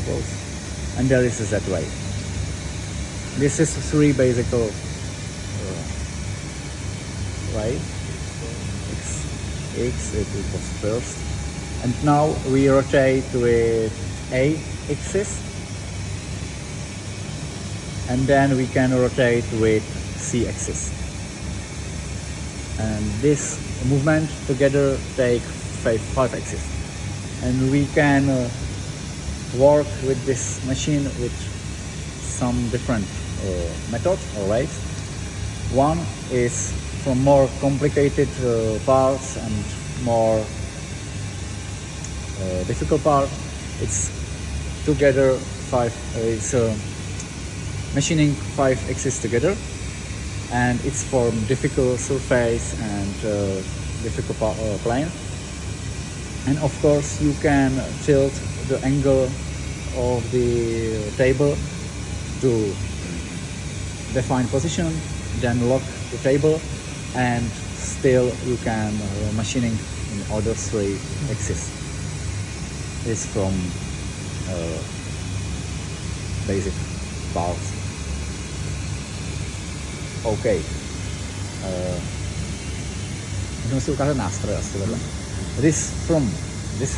suppose, and there is a Z way. This is three basic way. X it was first, and now we rotate with A axis, and then we can rotate with C axis, and this movement together take five axis, and we can work with this machine with some different methods or ways. One is from more complicated parts and more difficult part. It's together it's machining five axes together, and it's for difficult surface and difficult plane. And of course you can tilt the angle of the table to define position, then lock the table, and still you can machining in other three axes. It's from basic parts. OK. Můžeme si ukázat nástroje asi vedle. This